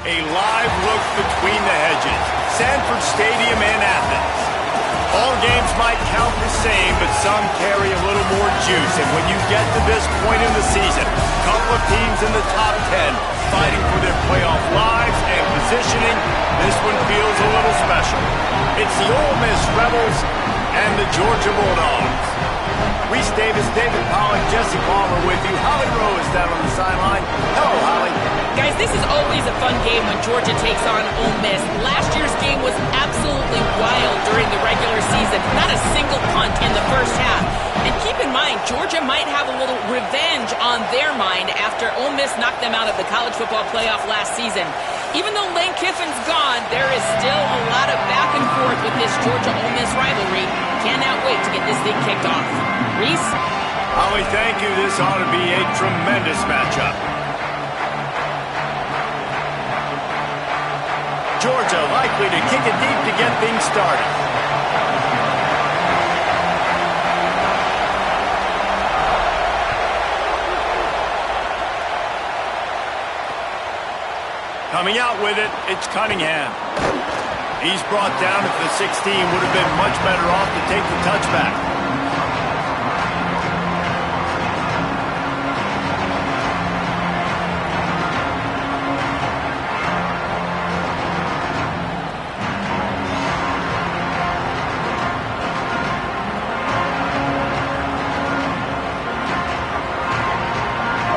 A live look between the hedges. Sanford Stadium in Athens. All games might count the same, but some carry a little more juice. And when you get to this point in the season, a couple of teams in the top 10 fighting for their playoff lives and positioning, this one feels a little special. It's the Ole Miss Rebels and the Georgia Bulldogs. Reese Davis, David Pollack, Jesse Palmer with you. Holly Rowe is down on the sideline. Hello, Holly. Guys, this is always a fun game when Georgia takes on Ole Miss. Last year's game was absolutely wild during the regular season. Not a single punt in the first half. And keep in mind, Georgia might have a little revenge on their mind after Ole Miss knocked them out of the college football playoff last season. Even though Lane Kiffin's gone, there is still a lot of back and forth with this Georgia-Ole Miss rivalry. Cannot wait to get this thing kicked off. Reese? Holly, thank you. This ought to be a tremendous matchup. Georgia likely to kick it deep to get things started. Coming out with it, it's Cunningham. He's brought down at the 16, would have been much better off to take the touchback.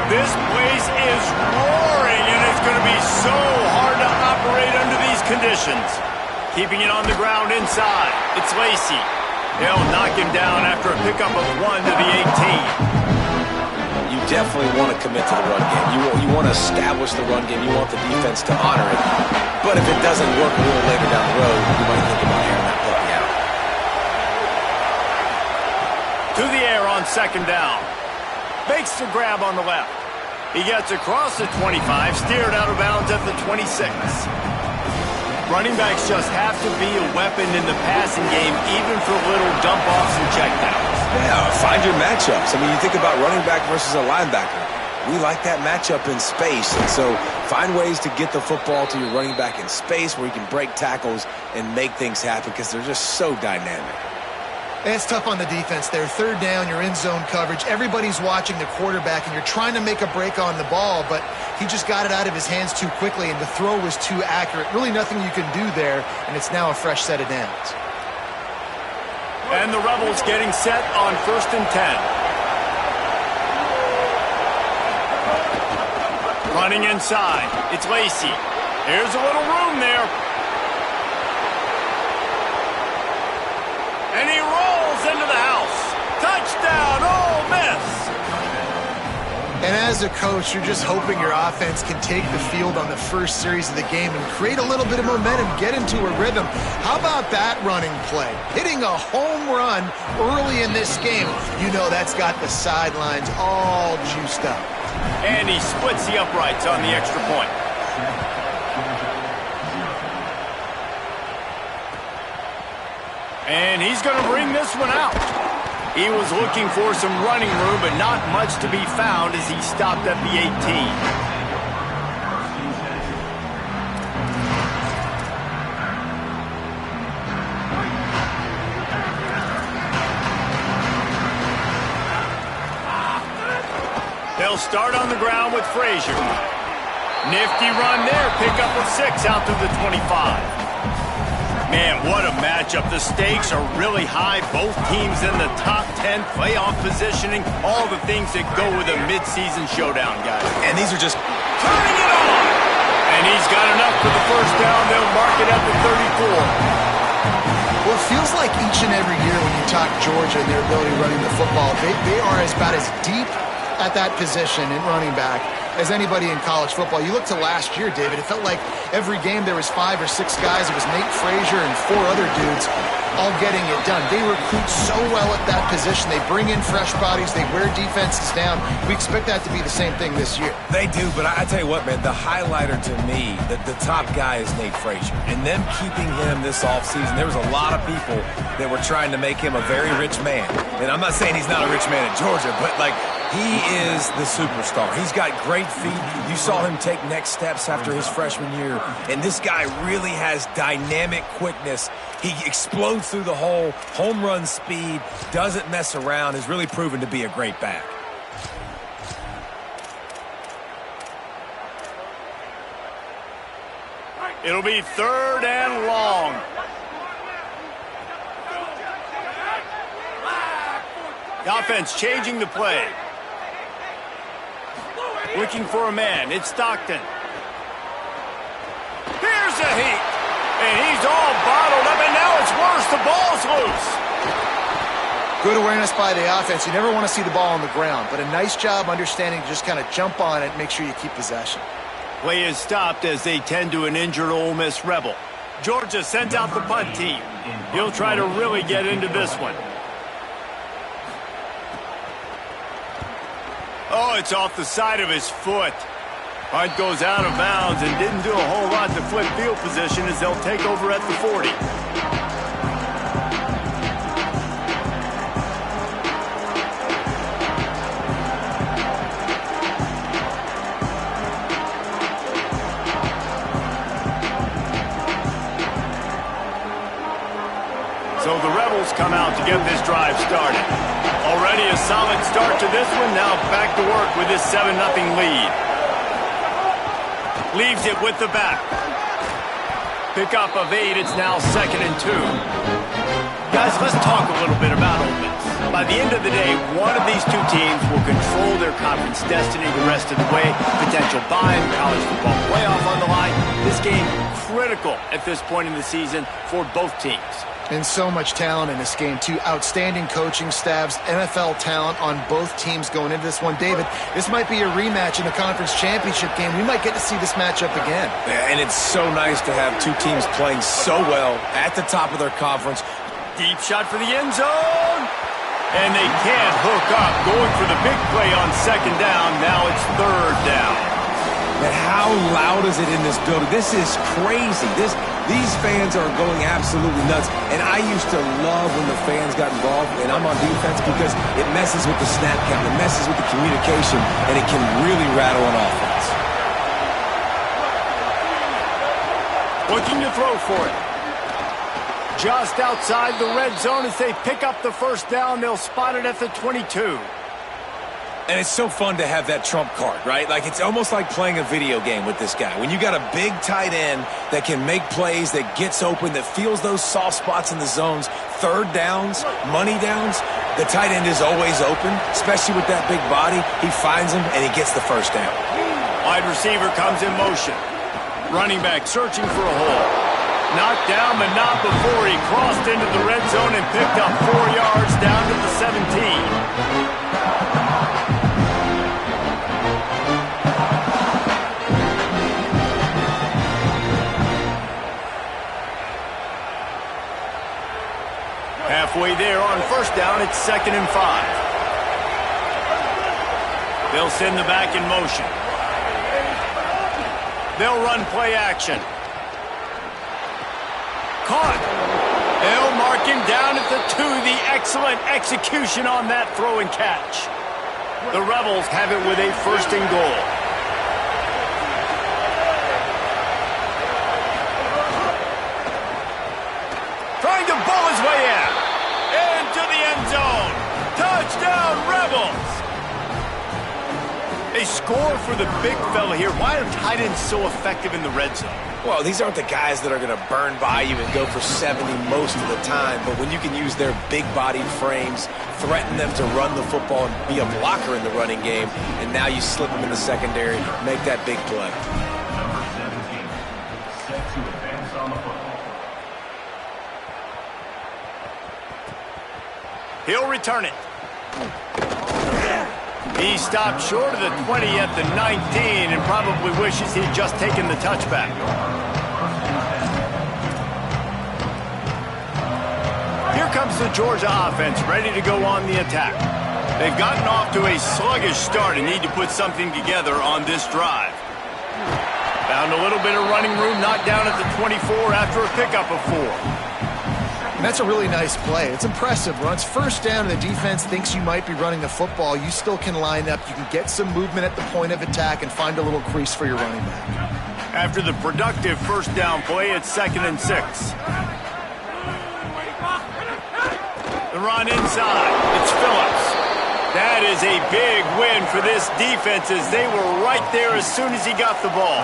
This place is roaring, and it's going to be so hard to operate under these conditions. Keeping it on the ground inside. It's Lacey. They'll knock him down after a pickup of 1 to the 18. You definitely want to commit to the run game. You want to establish the run game. You want the defense to honor it. But if it doesn't work a little later down the road, you might think about airing that puppy out. To the air on second down. Makes the grab on the left. He gets across the 25, steered out of bounds at the 26. Running backs just have to be a weapon in the passing game, even for little dump-offs and checkdowns. Yeah, find your matchups. I mean, you think about running back versus a linebacker. We like that matchup in space, and so find ways to get the football to your running back in space where you can break tackles and make things happen because they're just so dynamic. It's tough on the defense there. Third down, you're in zone coverage. Everybody's watching the quarterback, and you're trying to make a break on the ball, but he just got it out of his hands too quickly, and the throw was too accurate. Really nothing you can do there, and it's now a fresh set of downs. And the Rebels getting set on 1st and 10. Running inside. It's Lacey. Here's a little room there. And he rolls into the house. Touchdown, Ole Miss. And as a coach, you're just hoping your offense can take the field on the first series of the game and create a little bit of momentum, get into a rhythm. How about that running play? Hitting a home run early in this game. You know that's got the sidelines all juiced up. And he splits the uprights on the extra point. And he's going to bring this one out. He was looking for some running room, but not much to be found as he stopped at the 18. They'll start on the ground with Frazier. Nifty run there, pickup of 6 out to the 25. Man, what a matchup. The stakes are really high. Both teams in the top 10, playoff positioning, all the things that go with a midseason showdown, guys. And these are just turning it on. And he's got enough for the first down. They'll mark it at the 34. Well, it feels like each and every year when you talk Georgia and their ability running the football, they are about as deep at that position in running back as anybody in college football. You look to last year, David, it felt like every game there was 5 or 6 guys. It was Nate Frazier and 4 other dudes all getting it done. They recruit so well at that position. They bring in fresh bodies. They wear defenses down. We expect that to be the same thing this year. They do, but I tell you what, man, the highlighter to me, the top guy is Nate Frazier. And them keeping him this offseason, there was a lot of people that were trying to make him a very rich man. And I'm not saying he's not a rich man at Georgia, but, like, he is the superstar. He's got great feet. You saw him take next steps after his freshman year. And this guy really has dynamic quickness. He explodes through the hole, home run speed, doesn't mess around, has really proven to be a great back. It'll be 3rd and long. The offense changing the play. Looking for a man. It's Stockton. Here's a heat. And he's all bottled up, and now it's worse. The ball's loose. Good awareness by the offense. You never want to see the ball on the ground, but a nice job understanding to just kind of jump on it and make sure you keep possession. Play is stopped as they tend to an injured Ole Miss Rebel. Georgia sends out the punt team. He'll try to really get into this one. Oh, it's off the side of his foot. Punt goes out of bounds and didn't do a whole lot to flip field position as they'll take over at the 40. So the Rebels come out to get this drive started. Already a solid start to this one. Now back to work with this 7-0 lead. Leaves it with the back. Pickup of 8. It's now 2nd and 2. Guys, let's talk a little bit about Ole Miss. By the end of the day, one of these two teams will control their conference destiny the rest of the way. Potential bye, college football playoff on the line. This game critical at this point in the season for both teams. And so much talent in this game, too. Outstanding coaching staffs, NFL talent on both teams going into this one. David, this might be a rematch in the conference championship game. We might get to see this matchup again. Yeah, and it's so nice to have two teams playing so well at the top of their conference. Deep shot for the end zone. And they can't hook up. Going for the big play on 2nd down. Now it's 3rd down. But how loud is it in this building? This is crazy. These fans are going absolutely nuts. And I used to love when the fans got involved, and I'm on defense, because it messes with the snap count, it messes with the communication, and it can really rattle an offense. Looking to throw for it. Just outside the red zone as they pick up the 1st down. They'll spot it at the 22. And it's so fun to have that trump card, right? Like, it's almost like playing a video game with this guy. When you got a big tight end that can make plays, that gets open, that feels those soft spots in the zones, 3rd downs, money downs, the tight end is always open, especially with that big body. He finds him, and he gets the 1st down. Wide receiver comes in motion. Running back searching for a hole. Knocked down, but not before he crossed into the red zone and picked up 4 yards down to the 17. Halfway there on 1st down, it's 2nd and 5. They'll send the back in motion. They'll run play action. Caught. They'll mark him down at the 2. The excellent execution on that throw and catch. The Rebels have it with a 1st and goal. Trying to bull his way in. Into the end zone. Touchdown, Rebels. They score for the big fella here. Why are tight ends so effective in the red zone? Well, these aren't the guys that are going to burn by you and go for 70 most of the time, but when you can use their big-bodied frames, threaten them to run the football and be a blocker in the running game, and now you slip them in the secondary, make that big play. He'll return it. He stopped short of the 20 at the 19 and probably wishes he'd just taken the touchback. comes the Georgia offense, ready to go on the attack. They've gotten off to a sluggish start and need to put something together on this drive. Found a little bit of running room, knocked down at the 24 after a pickup of 4. And that's a really nice play. It's impressive. When it's first down and the defense thinks you might be running the football, you still can line up. You can get some movement at the point of attack and find a little crease for your running back. After the productive first down play, it's 2nd and 6. The run inside. It's Phillips. That is a big win for this defense as they were right there as soon as he got the ball.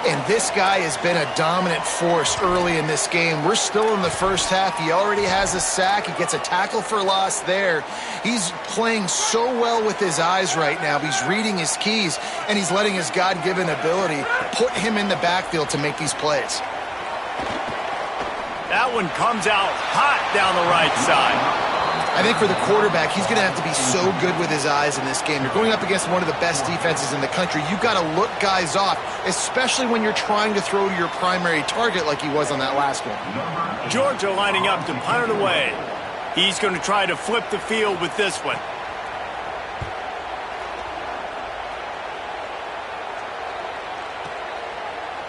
And this guy has been a dominant force early in this game. We're still in the first half. He already has a sack. He gets a tackle for loss there. He's playing so well with his eyes right now. He's reading his keys, and he's letting his God-given ability put him in the backfield to make these plays. That one comes out hot down the right side. I think for the quarterback, he's going to have to be so good with his eyes in this game. You're going up against one of the best defenses in the country. You've got to look guys off, especially when you're trying to throw to your primary target like he was on that last one. Georgia lining up to punt it away. He's going to try to flip the field with this one.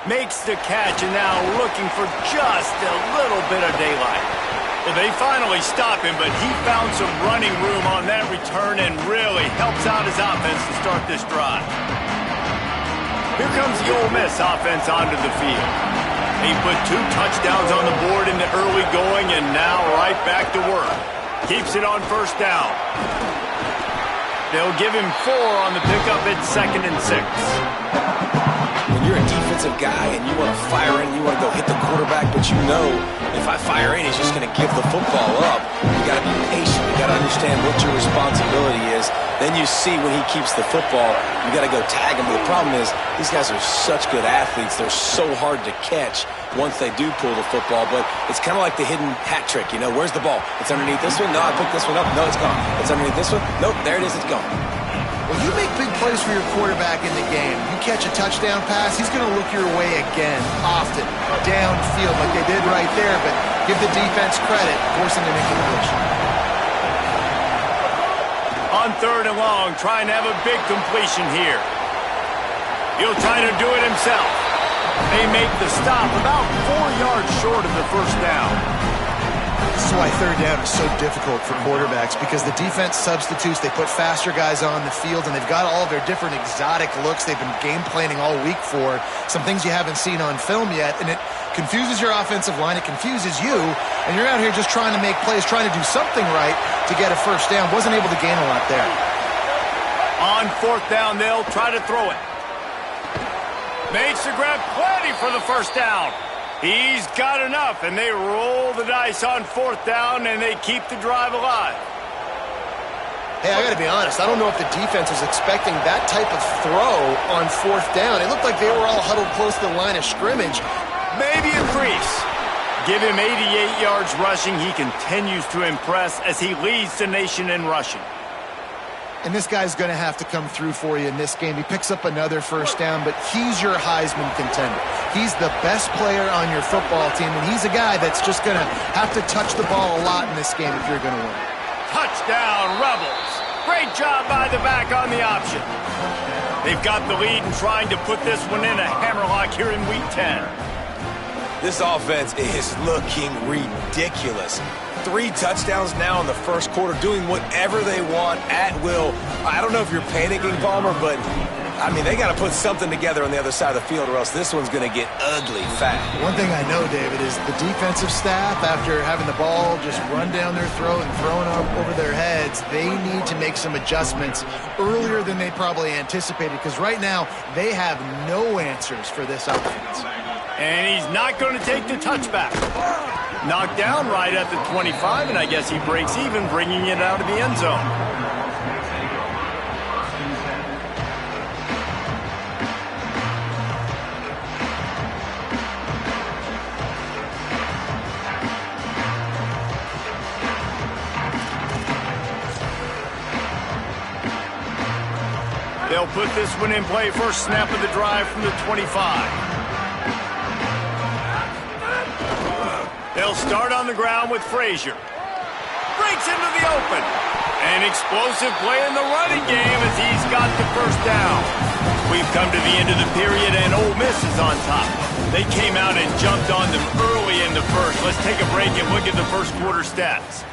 Makes the catch and now looking for just a little bit of daylight. Well, they finally stop him, but he found some running room on that return and really helps out his offense to start this drive. Here comes the Ole Miss offense onto the field. They put 2 touchdowns on the board in the early going and now right back to work. Keeps it on first down. They'll give him 4 on the pickup at 2nd and 6. When you're a defensive guy and you want to fire in, you want to go hit the quarterback, but you know if I fire in, he's just going to give the football up. You got to be patient. You got to understand what your responsibility is. Then you see when he keeps the football, you got to go tag him. But the problem is these guys are such good athletes. They're so hard to catch once they do pull the football. But it's kind of like the hidden hat trick. You know, where's the ball? It's underneath this one. No, I picked this one up. No, it's gone. It's underneath this one. Nope, there it is. It's gone. When you make big plays for your quarterback in the game, you catch a touchdown pass, he's going to look your way again, often, downfield like they did right there, but give the defense credit, forcing an incompletion. On 3rd and long, trying to have a big completion here. He'll try to do it himself. They make the stop about 4 yards short of the first down. This is why 3rd down is so difficult for quarterbacks, because the defense substitutes, they put faster guys on the field, and they've got all of their different exotic looks they've been game planning all week for, some things you haven't seen on film yet, and it confuses your offensive line, it confuses you, and you're out here just trying to make plays, trying to do something right to get a first down. Wasn't able to gain a lot there. On 4th down, they'll try to throw it. Makes the grab, plenty for the first down. He's got enough, and they roll the dice on 4th down, and they keep the drive alive. Hey, I got to be honest. I don't know if the defense was expecting that type of throw on 4th down. It looked like they were all huddled close to the line of scrimmage. Maybe a crease. Give him 88 yards rushing. He continues to impress as he leads the nation in rushing. And this guy's going to have to come through for you in this game. He picks up another first down, but he's your Heisman contender. He's the best player on your football team, and he's a guy that's just going to have to touch the ball a lot in this game if you're going to win. Touchdown, Rebels. Great job by the back on the option. They've got the lead and trying to put this one in a hammerlock here in Week 10. This offense is looking ridiculous. 3 touchdowns now in the first quarter, doing whatever they want at will. I don't know if you're panicking, Palmer, but, I mean, they got to put something together on the other side of the field or else this one's going to get ugly fast. One thing I know, David, is the defensive staff, after having the ball just run down their throat and thrown over their heads, they need to make some adjustments earlier than they probably anticipated, because right now they have no answers for this offense. And he's not going to take the touchback. Knocked down right at the 25, and I guess he breaks even, bringing it out of the end zone. They'll put this one in play, first snap of the drive from the 25. They'll They'll start on the ground with Frazier. Breaks into the open. An explosive play in the running game as he's got the first down. We've come to the end of the period, and Ole Miss is on top. They came out and jumped on them early in the first. Let's take a break and look at the first quarter stats.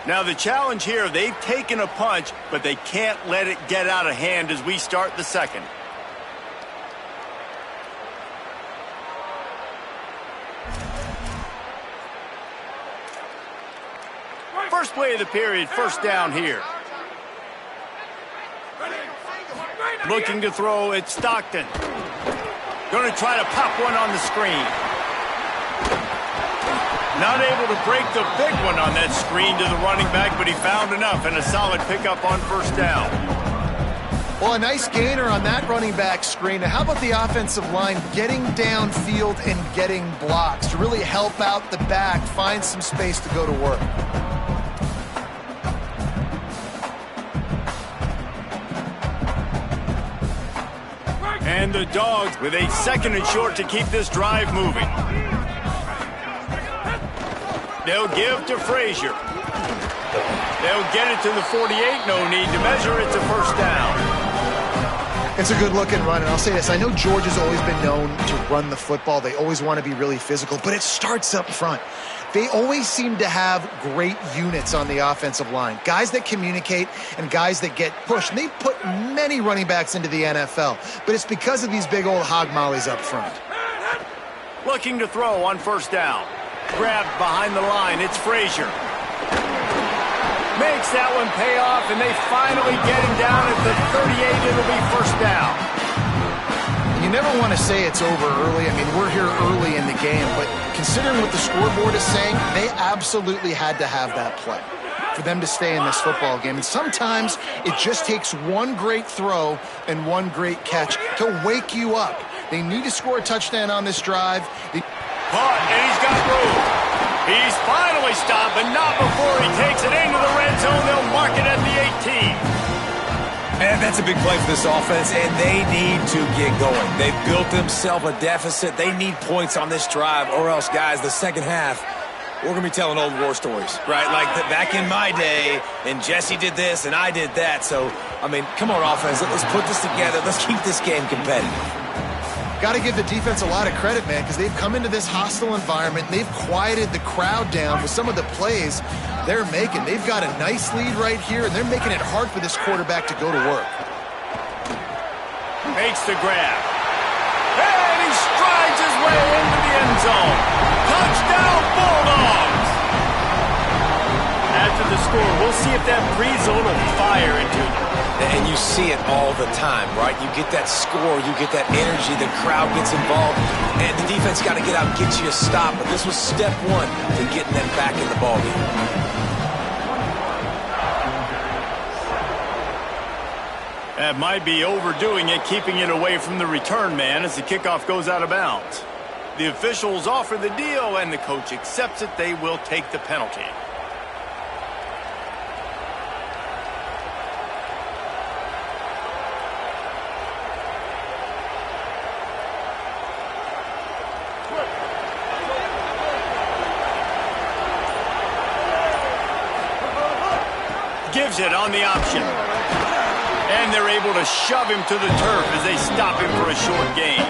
Now, the challenge here, they've taken a punch, but they can't let it get out of hand as we start the second. First play of the period, first down here. Looking to throw, it's Stockton. Going to try to pop one on the screen. Not able to break the big one on that screen to the running back, but he found enough and a solid pickup on first down. Well, a nice gainer on that running back screen. Now, how about the offensive line getting downfield and getting blocks to really help out the back, find some space to go to work? And the Dogs with a second and short to keep this drive moving. They'll give to Frazier. They'll get it to the 48. No need to measure. It's a first down. It's a good-looking run, and I'll say this. I know Georgia's always been known to run the football. They always want to be really physical, but it starts up front. They always seem to have great units on the offensive line. Guys that communicate and guys that get pushed. And they've put many running backs into the NFL, but it's because of these big old hog mollies up front. Looking to throw on first down. Grabbed behind the line. It's Frazier. Makes that one pay off, and they finally get him down at the 38. It'll be first down. You never want to say it's over early. I mean, we're here early in the game, but considering what the scoreboard is saying, they absolutely had to have that play for them to stay in this football game. And sometimes it just takes one great throw and one great catch to wake you up. They need to score a touchdown on this drive. Caught, and he's got room. He's finally stopped, but not before he takes it into the red zone. They'll mark it at the 18. And that's a big play for this offense, and they need to get going. They've built themselves a deficit. They need points on this drive, or else, guys, the second half, we're going to be telling old war stories, right? Like back in my day, and Jesse did this, and I did that. So, I mean, come on, offense. Let's put this together. Let's keep this game competitive. Got to give the defense a lot of credit, man, because they've come into this hostile environment. They've quieted the crowd down with some of the plays they're making. They've got a nice lead right here, and they're making it hard for this quarterback to go to work. Makes the grab. And he strides his way into the end zone. Touchdown, Bulldogs! After the score, we'll see if that breathes a little fire into them. And you see it all the time, right? You get that score, you get that energy, the crowd gets involved, and the defense got to get out and get you a stop. But this was step one to getting them back in the ballgame. That might be overdoing it, keeping it away from the return man as the kickoff goes out of bounds. The officials offer the deal, and the coach accepts it. They will take the penalty. Gives it on the option. And they're able to shove him to the turf as they stop him for a short gain.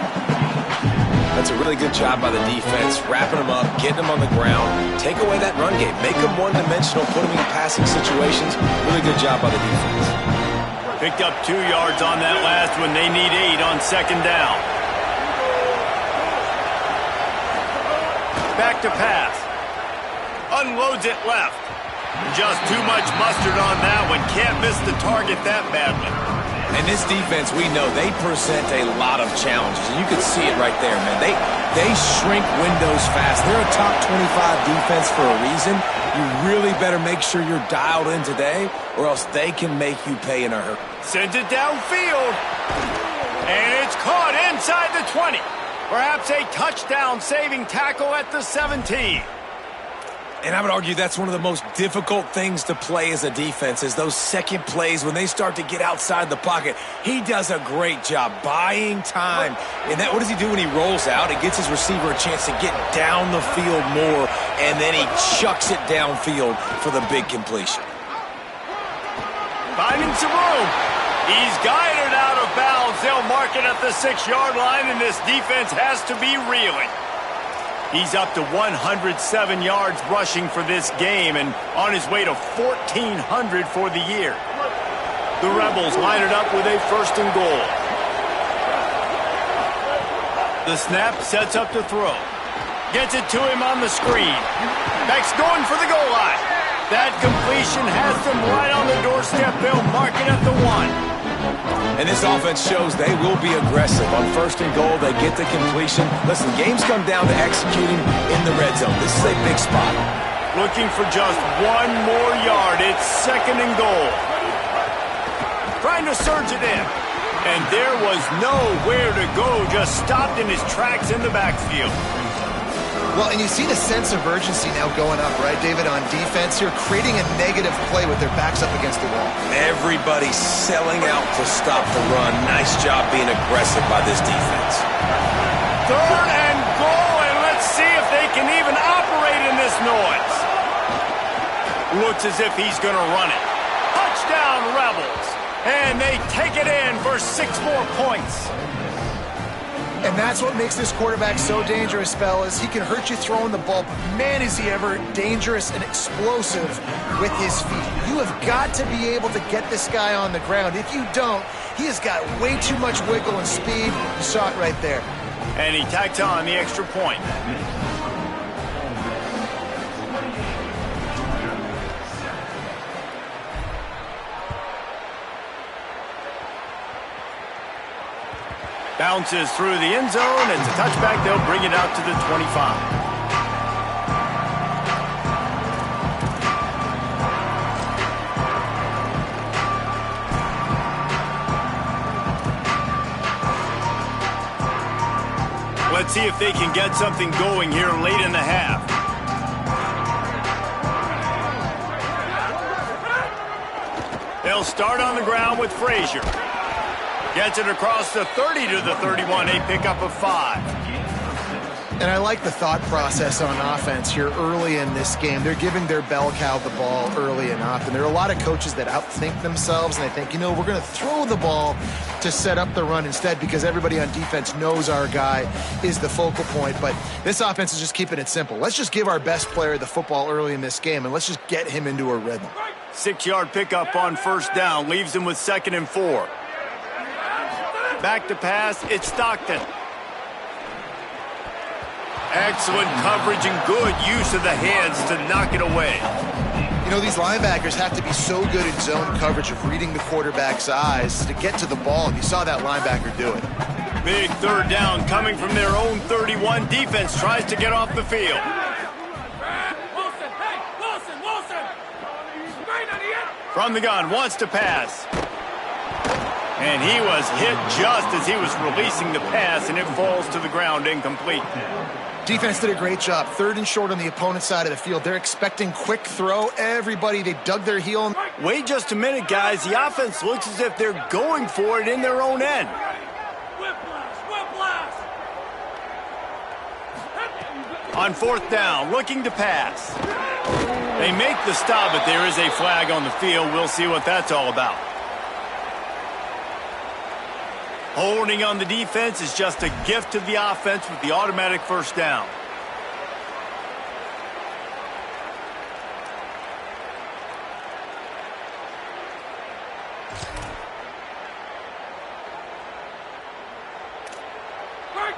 That's a really good job by the defense, wrapping them up, getting them on the ground, take away that run game, make them one-dimensional, put them in passing situations. Really good job by the defense. Picked up 2 yards on that last one. They need 8 on second down. Back to pass. Unloads it left. Just too much mustard on that one. Can't miss the target that badly. And this defense, we know, they present a lot of challenges. And you can see it right there, man. They shrink windows fast. They're a top 25 defense for a reason. You really better make sure you're dialed in today, or else they can make you pay in a hurry. Sends it downfield. And it's caught inside the 20. Perhaps a touchdown-saving tackle at the 17. And I would argue that's one of the most difficult things to play as a defense is those second plays when they start to get outside the pocket. He does a great job buying time. And what does he do when he rolls out? It gets his receiver a chance to get down the field more, and then he chucks it downfield for the big completion. Finding some room. He's guided out of bounds. They'll mark it at the 6-yard line, and this defense has to be reeling. He's up to 107 yards rushing for this game and on his way to 1,400 for the year. The Rebels line it up with a 1st and goal. The snap sets up to throw. Gets it to him on the screen. Beck's going for the goal line. That completion has them right on the doorstep. They'll mark it at the 1. And this offense shows they will be aggressive. On 1st and goal, they get the completion. Listen, games come down to executing in the red zone. This is a big spot. Looking for just 1 more yard. It's 2nd and goal. Trying to surge it in. And there was nowhere to go. Just stopped in his tracks in the backfield. Well, and you see the sense of urgency now going up, right, David, on defense here, creating a negative play with their backs up against the wall. Everybody's selling out to stop the run. Nice job being aggressive by this defense. 3rd and goal, and let's see if they can even operate in this noise. Looks as if he's going to run it. Touchdown, Rebels. And they take it in for 6 more points. And that's what makes this quarterback so dangerous, fellas. He can hurt you throwing the ball, but man, is he ever dangerous and explosive with his feet. You have got to be able to get this guy on the ground. If you don't, he has got way too much wiggle and speed. You saw it right there. And he tacks on the extra point. Bounces through the end zone. It's a touchback. They'll bring it out to the 25. Let's see if they can get something going here late in the half. They'll start on the ground with Frazier. Gets it across the 30 to the 31, a pickup of 5. And I like the thought process on offense here early in this game. They're giving their bell cow the ball early enough. And there are a lot of coaches that outthink themselves, and they think, you know, we're going to throw the ball to set up the run instead because everybody on defense knows our guy is the focal point. But this offense is just keeping it simple. Let's just give our best player the football early in this game, and let's just get him into a rhythm. 6-yard pickup on 1st down, leaves him with 2nd and 4. Back to pass, it's Stockton. Excellent coverage and good use of the hands to knock it away. You know, these linebackers have to be so good in zone coverage of reading the quarterback's eyes to get to the ball, and you saw that linebacker do it. Big 3rd down coming from their own 31. Defense tries to get off the field. From the gun, wants to pass. And he was hit just as he was releasing the pass, and it falls to the ground incomplete. Defense did a great job. 3rd and short on the opponent's side of the field. They're expecting quick throw. Everybody, they dug their heel. Wait just a minute, guys. The offense looks as if they're going for it in their own end. On 4th down, looking to pass. They make the stop, but there is a flag on the field. We'll see what that's all about. Holding on the defense is just a gift to the offense with the automatic 1st down.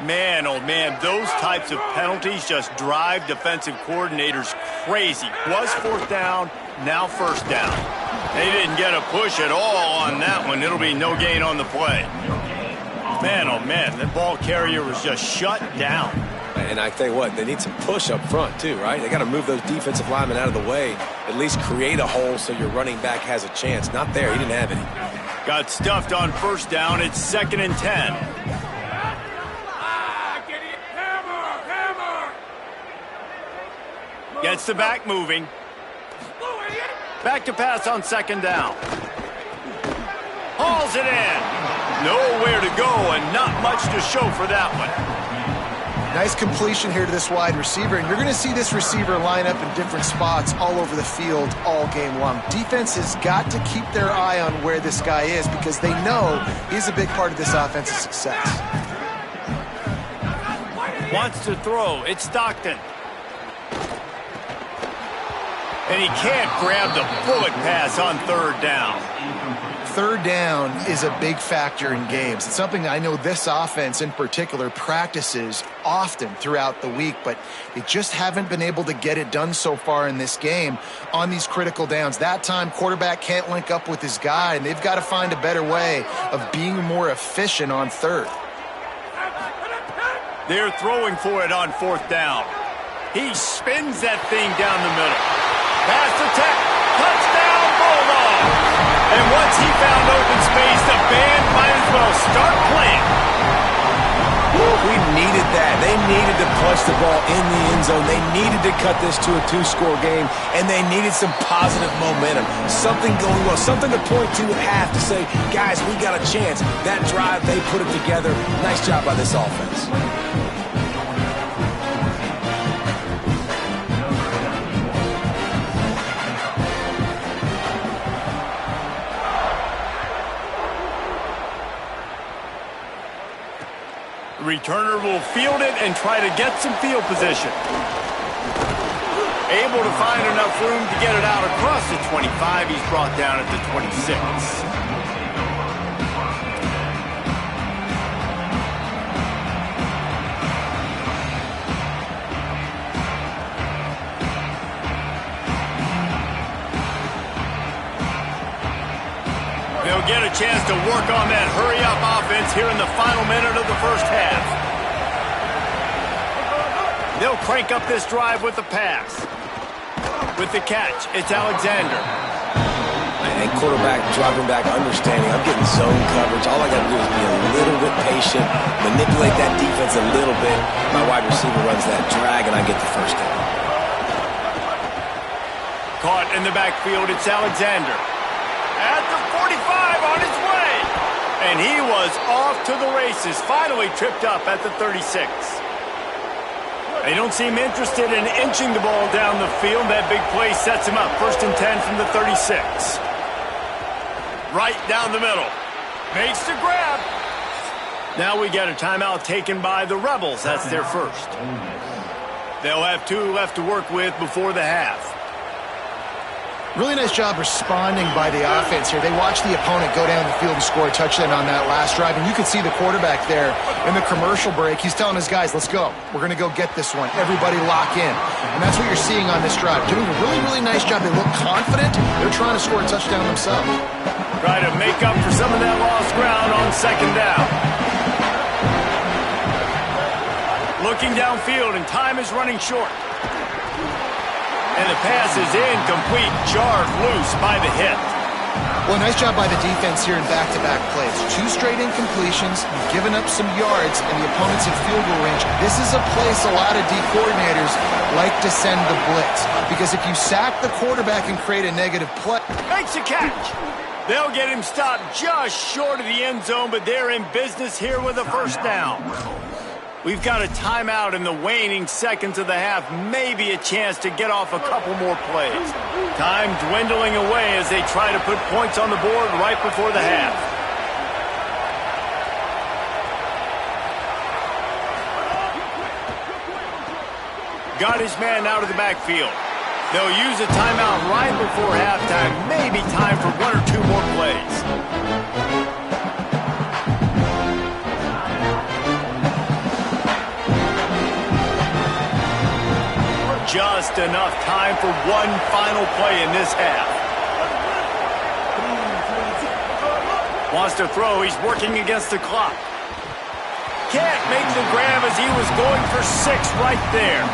Man, oh man, those types of penalties just drive defensive coordinators crazy. Was 4th down, now 1st down. They didn't get a push at all on that one. It'll be no gain on the play. Man, oh man, that ball carrier was just shut down. And I tell you what, they need some push up front too, right? They got to move those defensive linemen out of the way, at least create a hole so your running back has a chance. Not there, he didn't have any. Got stuffed on 1st down. It's 2nd and 10. Gets the back moving. Back to pass on second down. Hauls it in. Nowhere to go and not much to show for that one. Nice completion here to this wide receiver, and you're going to see this receiver line up in different spots all over the field all game long. Defense has got to keep their eye on where this guy is because they know he's a big part of this offense's success. Wants to throw. It's Stockton. And he can't grab the bullet pass on third down. Third down is a big factor in games. It's something I know this offense in particular practices often throughout the week, but they just haven't been able to get it done so far in this game on these critical downs. That time, quarterback can't link up with his guy, and they've got to find a better way of being more efficient on third. They're throwing for it on fourth down. He spins that thing down the middle. Pass attack. Touchdown, Bulldogs. And once he found open space, the band might as well start playing. We needed that. They needed to punch the ball in the end zone. They needed to cut this to a two-score game, and they needed some positive momentum. Something going well, something to point to at half to say, guys, we got a chance. That drive, they put it together. Nice job by this offense. Returner will field it and try to get some field position. Able to find enough room to get it out across the 25. He's brought down at the 26. They'll get a chance to work on that hurry-up offense here in the final minute of the first half. They'll crank up this drive with the pass. With the catch, it's Alexander. And quarterback dropping back, understanding I'm getting zone coverage. All I got to do is be a little bit patient, manipulate that defense a little bit. My wide receiver runs that drag, and I get the first down. Caught in the backfield, it's Alexander. At the 45 on his way. And he was off to the races. Finally tripped up at the 36. They don't seem interested in inching the ball down the field. That big play sets him up. 1st and 10 from the 36. Right down the middle. Makes the grab. Now we get a timeout taken by the Rebels. That's their first. They'll have 2 left to work with before the half. Really nice job responding by the offense here. They watched the opponent go down the field and score a touchdown on that last drive, and you could see the quarterback there in the commercial break. He's telling his guys, let's go. We're going to go get this one. Everybody lock in. And that's what you're seeing on this drive. Doing a really, really nice job. They look confident. They're trying to score a touchdown themselves. Try to make up for some of that lost ground on second down. Looking downfield, and time is running short. And the pass is incomplete, jarred loose by the hit. Well, nice job by the defense here in back-to-back plays. 2 straight incompletions, giving up some yards, and the opponent's in field goal range. This is a place a lot of D coordinators like to send the blitz, because if you sack the quarterback and create a negative play... Makes a catch. They'll get him stopped just short of the end zone, but they're in business here with a first down. We've got a timeout in the waning seconds of the half, maybe a chance to get off a couple more plays. Time dwindling away as they try to put points on the board right before the half. Got his man out of the backfield. They'll use a timeout right before halftime, maybe time for 1 or 2 more plays. Just enough time for one final play in this half. Wants to throw. He's working against the clock. Can't make the grab as he was going for 6 right there.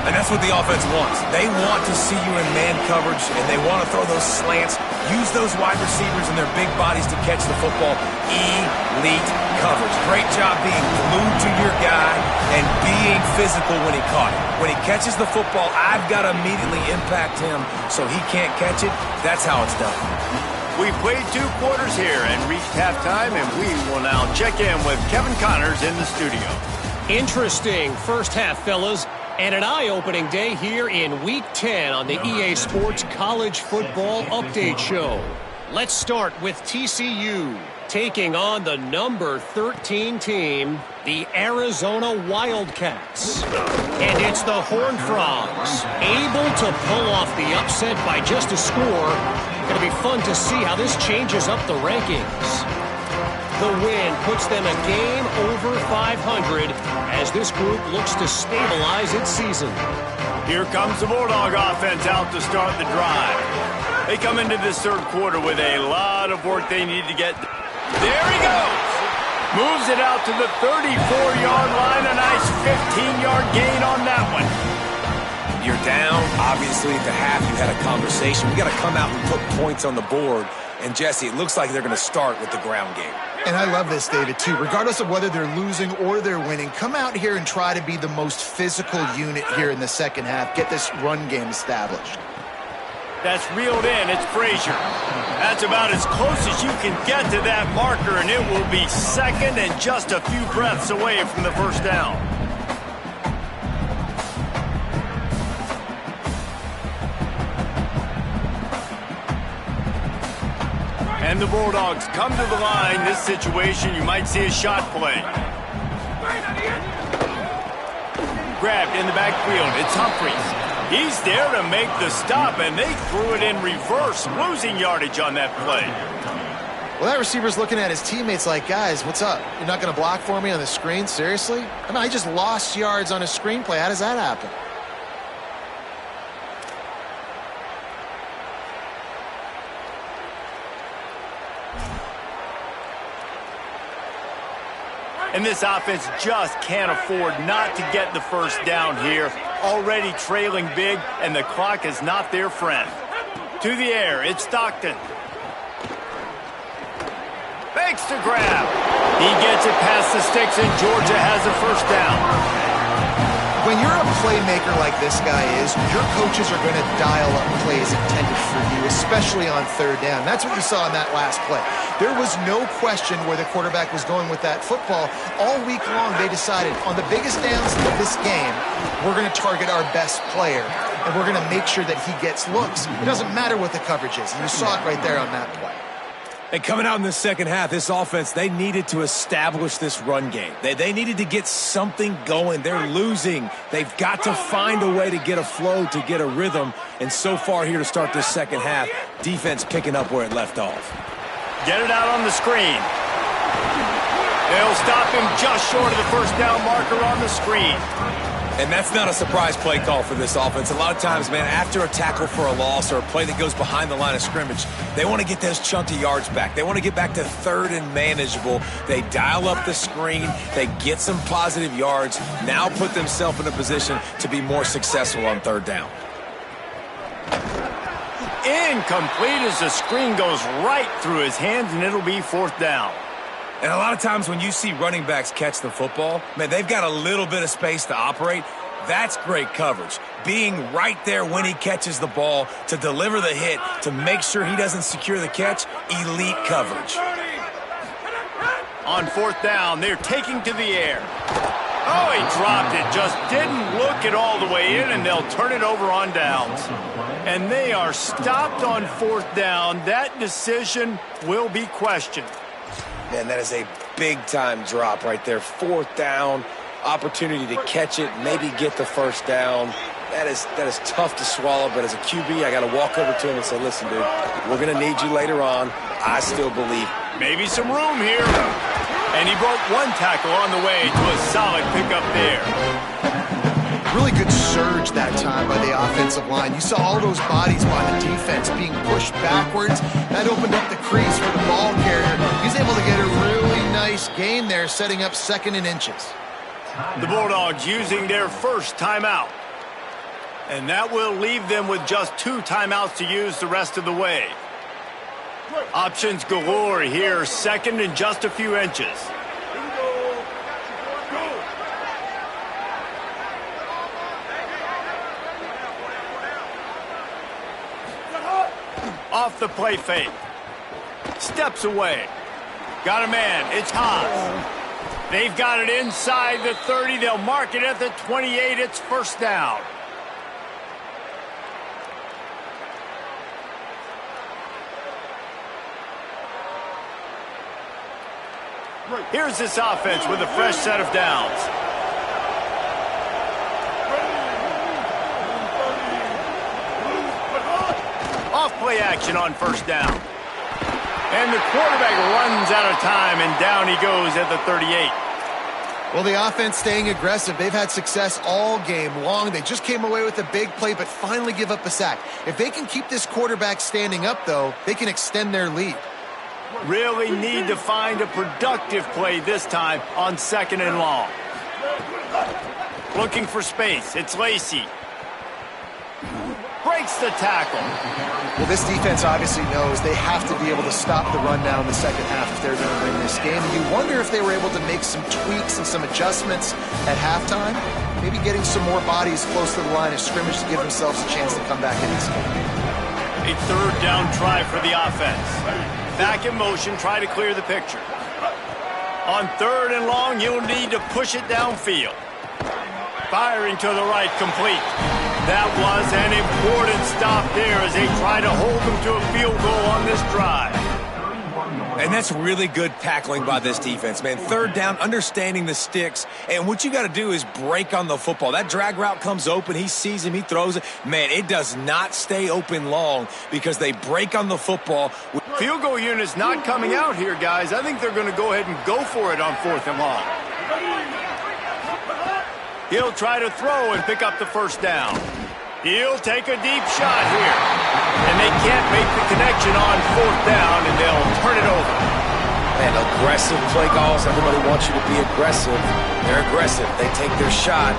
And that's what the offense wants. They want to see you in man coverage, and they want to throw those slants, use those wide receivers and their big bodies to catch the football. Elite coverage. Great job being glued to your guy and being physical when he caught it. When he catches the football, I've got to immediately impact him so he can't catch it. That's how it's done. We played 2 quarters here and reached halftime, and we will now check in with Kevin Connors in the studio. Interesting first half, fellas, and an eye-opening day here in Week 10 on the EA Sports College Football Update Show. Let's start with TCU taking on the number 13 team, the Arizona Wildcats. And it's the Horned Frogs, able to pull off the upset by just a score. Going to be fun to see how this changes up the rankings. The win puts them a game over 500 as this group looks to stabilize its season. Here comes the Bulldog offense out to start the drive. They come into this third quarter with a lot of work they need to get. There he goes. Moves it out to the 34-yard line. A nice 15-yard gain on that one. You're down. Obviously, at the half, you had a conversation. We got to come out and put points on the board. And, Jesse, it looks like they're going to start with the ground game. And I love this, David, too. Regardless of whether they're losing or they're winning, come out here and try to be the most physical unit here in the second half. Get this run game established. That's reeled in. It's Frazier. That's about as close as you can get to that marker, and it will be second and just a few breaths away from the first down. And the Bulldogs come to the line. This situation, you might see a shot play. Grabbed in the backfield. It's Humphries. He's there to make the stop, and they threw it in reverse, losing yardage on that play. Well, that receiver's looking at his teammates like, guys, what's up? You're not going to block for me on the screen? Seriously? I mean, I just lost yards on a screenplay. How does that happen? And this offense just can't afford not to get the first down here. Already trailing big, and the clock is not their friend. To the air, it's Stockton. Fakes to grab. He gets it past the sticks, and Georgia has a first down. When you're a playmaker like this guy is, your coaches are going to dial up plays intended for you, especially on third down. That's what you saw in that last play. There was no question where the quarterback was going with that football. All week long, they decided on the biggest downs of this game, we're going to target our best player, and we're going to make sure that he gets looks. It doesn't matter what the coverage is, and you saw it right there on that play. And coming out in the second half, this offense, they needed to establish this run game. They needed to get something going. They're losing. They've got to find a way to get a flow, to get a rhythm. And so far here to start this second half, defense picking up where it left off. Get it out on the screen. They'll stop him just short of the first down marker on the screen. And that's not a surprise play call for this offense. A lot of times, man, after a tackle for a loss or a play that goes behind the line of scrimmage, they want to get those chunky yards back. They want to get back to third and manageable. They dial up the screen. They get some positive yards. Now put themselves in a position to be more successful on third down. Incomplete as the screen goes right through his hands, and it'll be fourth down. And a lot of times when you see running backs catch the football, man, they've got a little bit of space to operate. That's great coverage. Being right there when he catches the ball to deliver the hit, to make sure he doesn't secure the catch, elite coverage. On fourth down, they're taking to the air. Oh, he dropped it. Just didn't look it all the way in, and they'll turn it over on downs. And they are stopped on fourth down. That decision will be questioned. Man, that is a big-time drop right there. Fourth down, opportunity to catch it, maybe get the first down. That is tough to swallow, but as a QB, I got to walk over to him and say, listen, dude, we're going to need you later on. I still believe. Maybe some room here. And he broke one tackle on the way to a solid pickup there. Really good surge that time by the offensive line. You saw all those bodies by the defense being pushed backwards. That opened up the crease for the ball carrier. He's able to get a really nice gain there, setting up second and inches. The Bulldogs using their first timeout. And that will leave them with just 2 timeouts to use the rest of the way. Options galore here, second and just a few inches. Off the play fake. Steps away. Got a man. It's Haas. They've got it inside the 30. They'll mark it at the 28. It's first down. Here's this offense with a fresh set of downs. Off-play action on first down. And the quarterback runs out of time, and down he goes at the 38. Well, the offense staying aggressive. They've had success all game long. They just came away with a big play, but finally give up a sack. If they can keep this quarterback standing up, though, they can extend their lead. Really need to find a productive play this time on second and long. Looking for space. It's Lacy. Breaks the tackle. Well, this defense obviously knows they have to be able to stop the run down in the second half if they're going to win this game. And you wonder if they were able to make some tweaks and some adjustments at halftime. Maybe getting some more bodies close to the line of scrimmage to give themselves a chance to come back in this game. A third down try for the offense. Back in motion, try to clear the picture. On third and long, you'll need to push it downfield. Firing to the right, complete. That was an important stop there as they try to hold them to a field goal on this drive. And that's really good tackling by this defense, man. Third down, understanding the sticks. And what you got to do is break on the football. That drag route comes open. He sees him. He throws it. Man, it does not stay open long because they break on the football. Field goal unit's not coming out here, guys. I think they're going to go ahead and go for it on fourth and long. He'll try to throw and pick up the first down. He'll take a deep shot here. And they can't make the connection on fourth down, and they'll turn it over. Man, aggressive play calls. Everybody wants you to be aggressive. They're aggressive. They take their shot.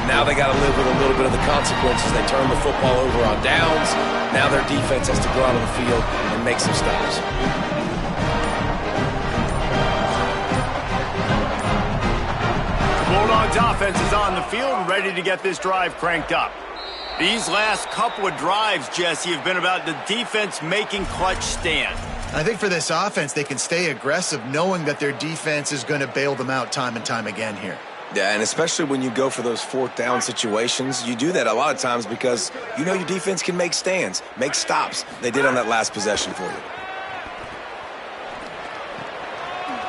Now they got to live with a little bit of the consequences. They turn the football over on downs. Now their defense has to go out on the field and make some stops. The Bulldogs offense is on the field, ready to get this drive cranked up. These last couple of drives, Jesse, have been about the defense making clutch stand. I think for this offense, they can stay aggressive knowing that their defense is going to bail them out time and time again here. Yeah, and especially when you go for those fourth down situations, you do that a lot of times because you know your defense can make stands, make stops. They did on that last possession for you.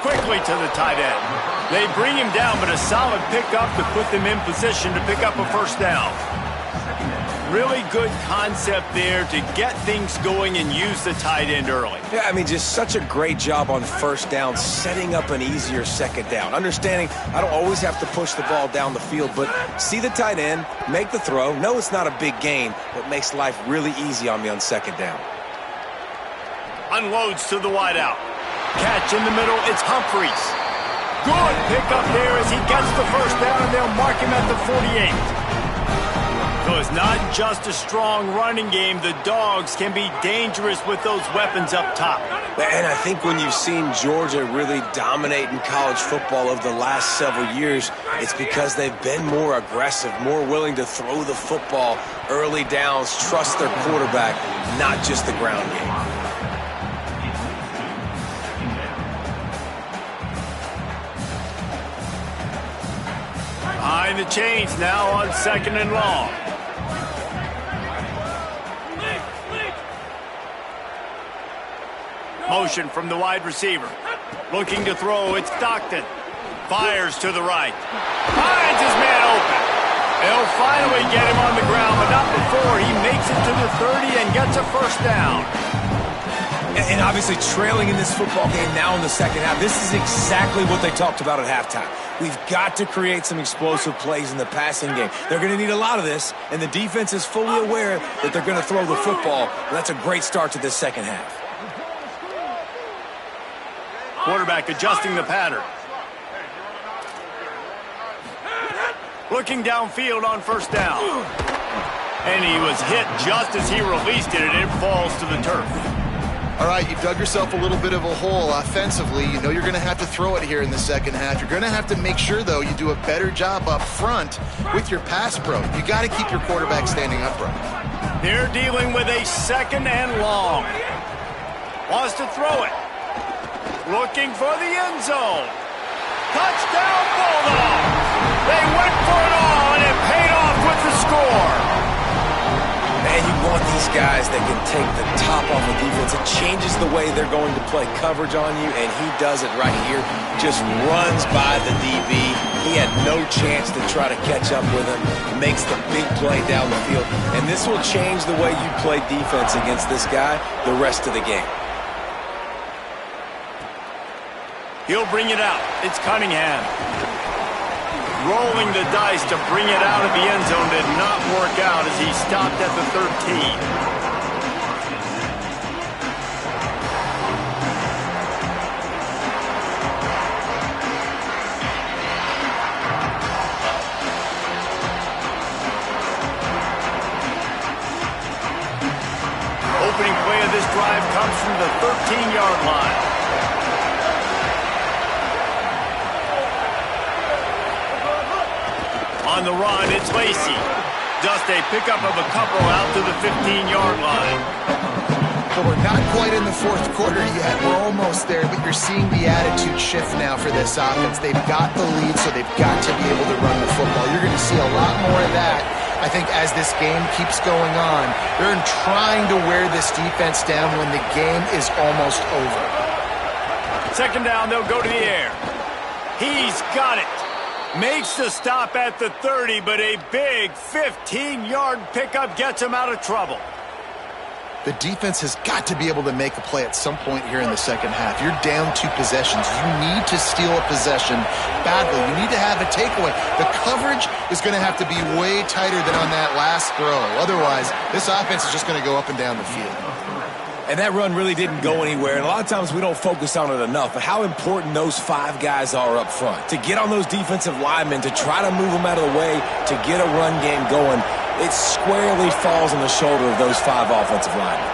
Quickly to the tight end. They bring him down, but a solid pickup to put them in position to pick up a first down. Really good concept there to get things going and use the tight end early. Yeah, I mean, just such a great job on first down, setting up an easier second down. Understanding I don't always have to push the ball down the field, but see the tight end, make the throw. No, it's not a big gain, but makes life really easy on me on second down. Unloads to the wideout. Catch in the middle, it's Humphries. Good pickup there as he gets the first down, and they'll mark him at the 48. So it's not just a strong running game. The Dogs can be dangerous with those weapons up top. And I think when you've seen Georgia really dominate in college football over the last several years, it's because they've been more aggressive, more willing to throw the football early downs, trust their quarterback, not just the ground game. Behind the chains now on second and long. Motion from the wide receiver. Looking to throw, it's Stockton. Fires to the right. Finds his man open. They'll finally get him on the ground, but not before he makes it to the 30 and gets a first down. And obviously trailing in this football game now in the second half, this is exactly what they talked about at halftime. We've got to create some explosive plays in the passing game. They're going to need a lot of this, and the defense is fully aware that they're going to throw the football. That's a great start to this second half. Quarterback adjusting the pattern. Looking downfield on first down. And he was hit just as he released it, and it falls to the turf. All right, you've dug yourself a little bit of a hole offensively. You know you're going to have to throw it here in the second half. You're going to have to make sure, though, you do a better job up front with your pass pro. You got to keep your quarterback standing upright. They're dealing with a 2nd and long. Wants to throw it. Looking for the end zone. Touchdown, Bulldogs! They went for it all, and it paid off with the score. Man, you want these guys that can take the top off of defense. It changes the way they're going to play coverage on you, and he does it right here. Just runs by the DB. He had no chance to try to catch up with him. Makes the big play down the field. And this will change the way you play defense against this guy the rest of the game. He'll bring it out. It's Cunningham. Rolling the dice to bring it out of the end zone did not work out as he stopped at the 13. Opening play of this drive comes from the 13-yard line. On the run, it's Lacy. Just a pickup of a couple out to the 15-yard line. Well, we're not quite in the fourth quarter yet. We're almost there, but you're seeing the attitude shift now for this offense. They've got the lead, so they've got to be able to run the football. You're going to see a lot more of that, I think, as this game keeps going on. They're trying to wear this defense down when the game is almost over. 2nd down, they'll go to the air. He's got it. Makes the stop at the 30, but a big 15-yard pickup gets him out of trouble. The defense has got to be able to make a play at some point here in the second half. You're down 2 possessions. You need to steal a possession badly. You need to have a takeaway. The coverage is going to have to be way tighter than on that last throw. Otherwise, this offense is just going to go up and down the field. And that run really didn't go anywhere. And a lot of times we don't focus on it enough. But how important those 5 guys are up front. To get on those defensive linemen, to try to move them out of the way, to get a run game going, it squarely falls on the shoulder of those 5 offensive linemen.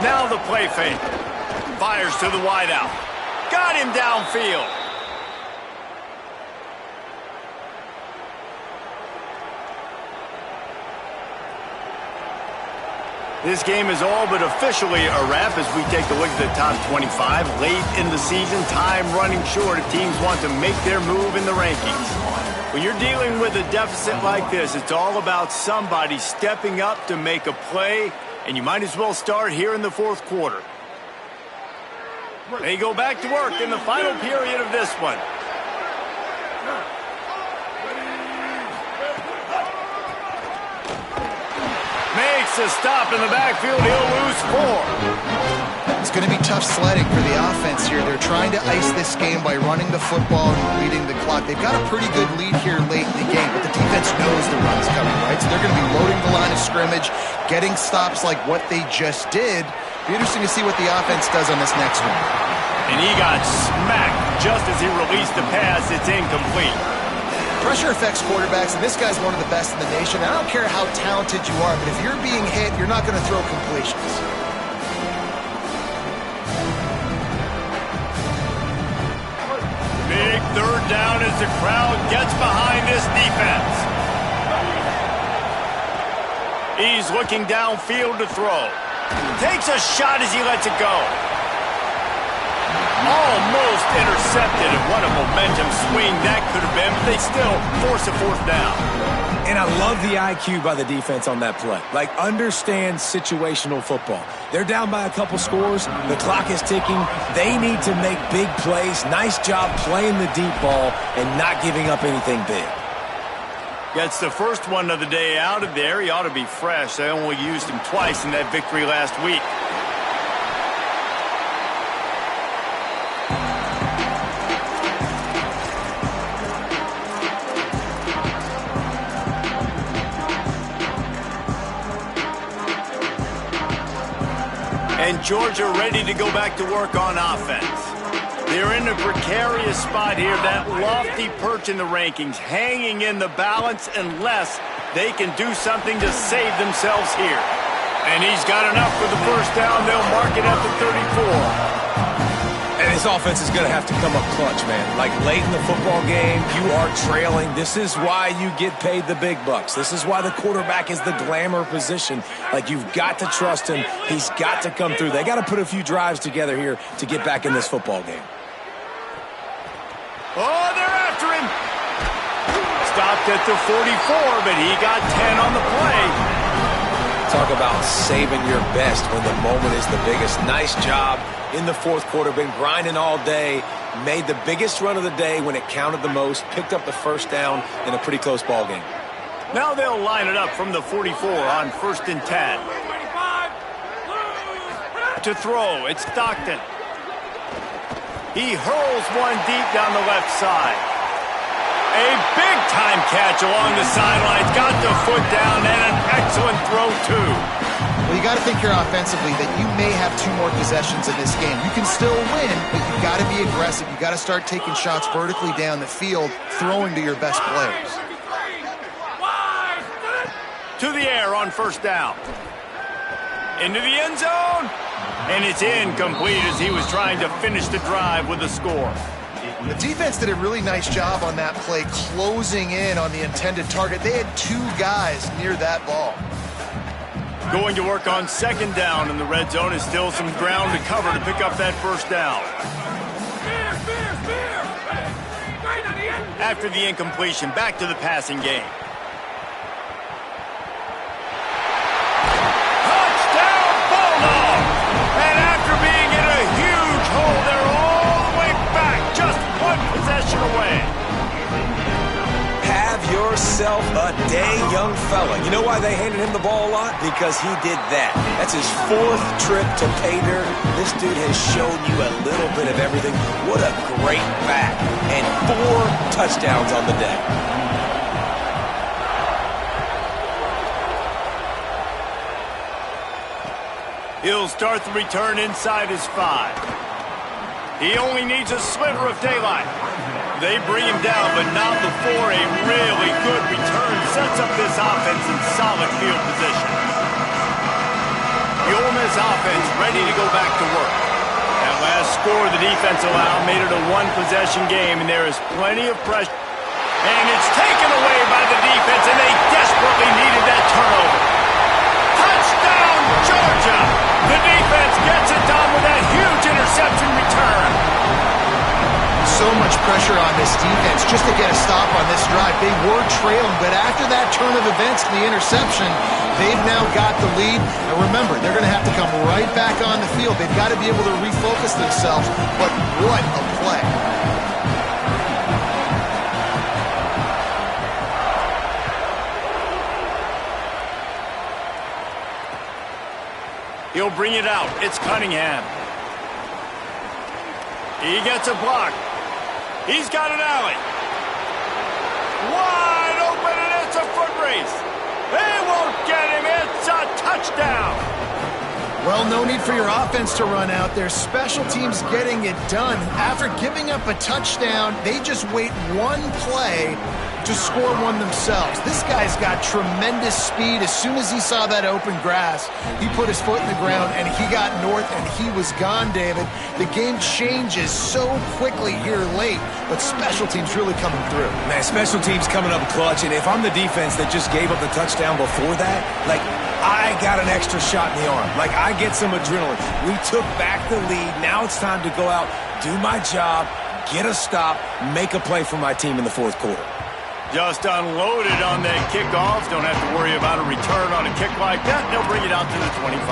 Now the play fake. Fires to the wideout. Got him downfield. This game is all but officially a wrap as we take a look at the top 25. Late in the season, time running short if teams want to make their move in the rankings. When you're dealing with a deficit like this, it's all about somebody stepping up to make a play, and you might as well start here in the fourth quarter. They go back to work in the final period of this one. Makes a stop in the backfield. He'll lose 4. It's going to be tough sledding for the offense here. They're trying to ice this game by running the football and bleeding the clock. They've got a pretty good lead here late in the game, but the defense knows the run's coming, right? So they're going to be loading the line of scrimmage, getting stops like what they just did. Be interesting to see what the offense does on this next one. And he got smacked just as he released the pass. It's incomplete. Pressure affects quarterbacks, and this guy's one of the best in the nation. I don't care how talented you are, but if you're being hit, you're not going to throw completions. Big 3rd down as the crowd gets behind this defense. He's looking downfield to throw. Takes a shot as he lets it go. Almost intercepted, and what a momentum swing that could have been, but they still force a 4th down. And I love the IQ by the defense on that play. Like, understand situational football. They're down by a couple scores. The clock is ticking. They need to make big plays. Nice job playing the deep ball and not giving up anything big. Gets the first one of the day out of there. He ought to be fresh. They only used him twice in that victory last week. And Georgia ready to go back to work on offense. They're in a precarious spot here, that lofty perch in the rankings, hanging in the balance unless they can do something to save themselves here. And he's got enough for the first down. They'll mark it at the 34. And his offense is going to have to come up clutch, man. Like late in the football game, you are trailing. This is why you get paid the big bucks. This is why the quarterback is the glamour position. Like, you've got to trust him. He's got to come through. They got to put a few drives together here to get back in this football game. Oh, they're after him. Stopped at the 44, but he got 10 on the play. Talk about saving your best when the moment is the biggest. Nice job in the fourth quarter. Been grinding all day. Made the biggest run of the day when it counted the most. Picked up the first down in a pretty close ball game. Now they'll line it up from the 44 on 1st and 10. To throw, it's Stockton. He hurls one deep down the left side. A big-time catch along the sidelines. Got the foot down and an excellent throw, too. Well, you got to think here offensively that you may have 2 more possessions in this game. You can still win, but you got to be aggressive. You got to start taking shots vertically down the field, throwing to your best players. To the air on 1st down. Into the end zone. And it's incomplete as he was trying to finish the drive with a score. The defense did a really nice job on that play, closing in on the intended target. They had 2 guys near that ball. Going to work on 2nd down, and the red zone is still some ground to cover to pick up that 1st down. After the incompletion, back to the passing game. Touchdown, Bulldogs! And after being in a huge hole, they're all the way back, just 1 possession away. Have yourself a day, young fella. You know why they handed him the ball a lot? Because he did that. That's his 4th trip to pay dirt. This dude has shown you a little bit of everything. What a great back. And 4 touchdowns on the day. He'll start the return inside his 5. He only needs a sliver of daylight. They bring him down, but not before a really good return sets up this offense in solid field position. The Ole Miss offense ready to go back to work. That last score the defense allowed made it a 1-possession game, and there is plenty of pressure. And it's taken away by the defense, and they desperately needed that turnover. Touchdown, Georgia! The defense gets it done with that huge interception return. So much pressure on this defense just to get a stop on this drive. They were trailing, but after that turn of events and the interception, they've now got the lead. And remember, they're going to have to come right back on the field. They've got to be able to refocus themselves. But what a play. He'll bring it out. It's Cunningham. He gets a block. He's got an alley. Wide open, and it's a foot race. They won't get him. It's a touchdown. Well, no need for your offense to run out there. Special teams getting it done. After giving up a touchdown, they just wait 1 play to score 1 themselves. This guy's got tremendous speed. As soon as he saw that open grass, he put his foot in the ground, and he got north, and he was gone, David. The game changes so quickly here late, but special teams really coming through. Man, special teams coming up clutch, and if I'm the defense that just gave up the touchdown before that, like, I got an extra shot in the arm. Like, I get some adrenaline. We took back the lead. Now it's time to go out, do my job, get a stop, make a play for my team in the 4th quarter. Just unloaded on that kickoff. Don't have to worry about a return on a kick like that. They'll bring it out to the 25.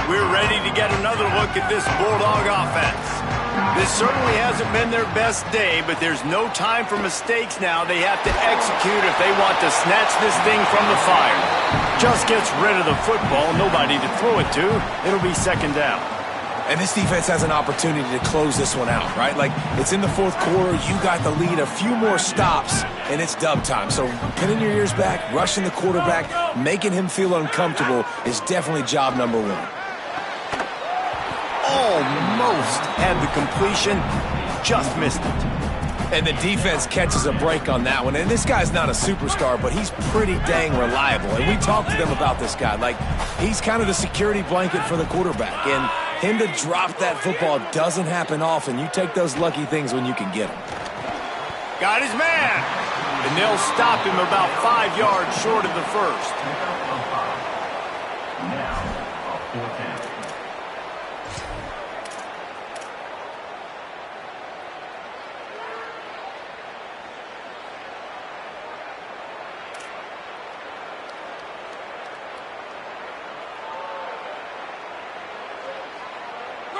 We're ready to get another look at this Bulldog offense. This certainly hasn't been their best day, but there's no time for mistakes now. They have to execute if they want to snatch this thing from the fire. Just gets rid of the football, nobody to throw it to. It'll be 2nd down. And this defense has an opportunity to close this one out, right? Like, it's in the fourth quarter. You got the lead, a few more stops, and it's dub time. So pinning your ears back, rushing the quarterback, making him feel uncomfortable is definitely job number one. Almost had the completion, just missed it. And the defense catches a break on that one. And this guy's not a superstar, but he's pretty dang reliable. And we talked to them about this guy. Like, he's kind of the security blanket for the quarterback. And him to drop that football doesn't happen often. You take those lucky things when you can get them. Got his man. And they'll stop him about 5 yards short of the first.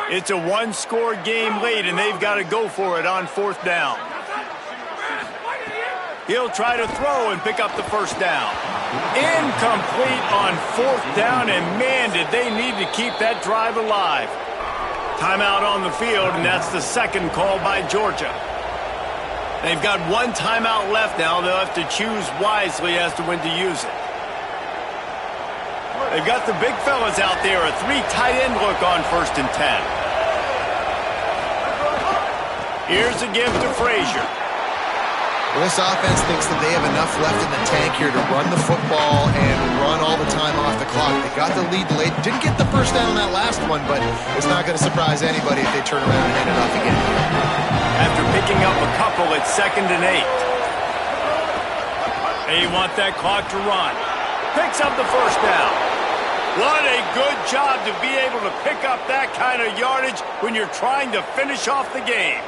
It's a one-score game late, and they've got to go for it on fourth down. He'll try to throw and pick up the first down. Incomplete on fourth down, and man, did they need to keep that drive alive. Timeout on the field, and that's the second call by Georgia. They've got one timeout left now. They'll have to choose wisely as to when to use it. They've got the big fellas out there, a 3 tight end look on 1st and 10. Here's a give to Frazier. Well, this offense thinks that they have enough left in the tank here to run the football and run all the time off the clock. They got the lead late. Didn't get the first down on that last one, but it's not going to surprise anybody if they turn around and hand it off again here. After picking up a couple, it's 2nd and 8. They want that clock to run. Picks up the first down. What a good job to be able to pick up that kind of yardage when you're trying to finish off the game.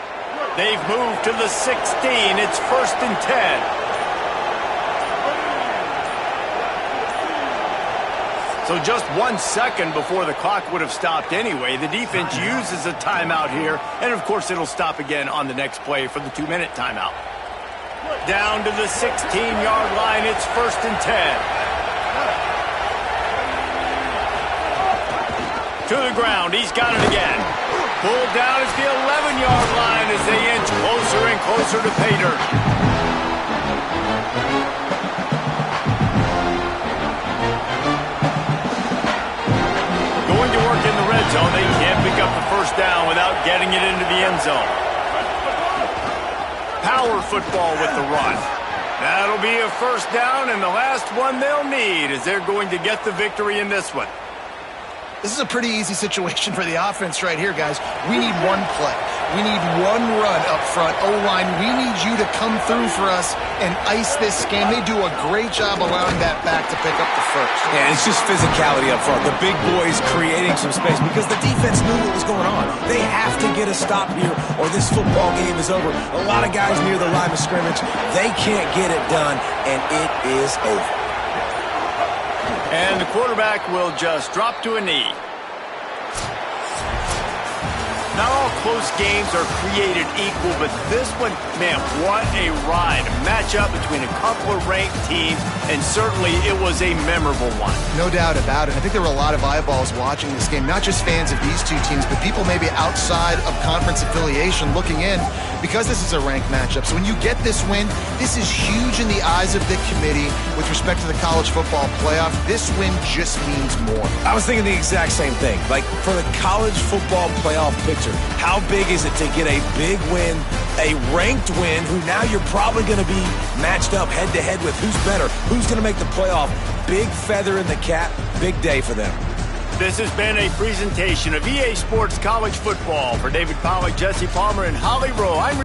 They've moved to the 16. It's 1st and 10. So just 1 second before the clock would have stopped anyway. The defense uses a timeout here, and of course it'll stop again on the next play for the 2-minute timeout. Down to the 16-yard line. It's 1st and 10. To the ground. He's got it again. Pulled down at the 11-yard line as they inch closer and closer to pay dirt. Going to work in the red zone. They can't pick up the first down without getting it into the end zone. Power football with the run. That'll be a first down, and the last one they'll need as they're going to get the victory in this one. This is a pretty easy situation for the offense right here, guys. We need one play. We need one run up front. O-line, we need you to come through for us and ice this game. They do a great job allowing that back to pick up the first. Yeah, it's just physicality up front. The big boys creating some space because the defense knew what was going on. They have to get a stop here or this football game is over. A lot of guys near the line of scrimmage, they can't get it done, and it is over. And the quarterback will just drop to a knee. Not all close games are created equal, but this one, man, what a ride. A matchup between a couple of ranked teams, and certainly it was a memorable one. No doubt about it. I think there were a lot of eyeballs watching this game, not just fans of these two teams, but people maybe outside of conference affiliation looking in because this is a ranked matchup. So when you get this win, this is huge in the eyes of the committee with respect to the college football playoff. This win just means more. I was thinking the exact same thing. Like, for the college football playoff picture, how big is it to get a big win, a ranked win, who now you're probably going to be matched up head-to-head with who's better, who's going to make the playoff. Big feather in the cap, big day for them. This has been a presentation of EA Sports College Football. For David Pollack, Jesse Palmer, and Holly Rowe, I'm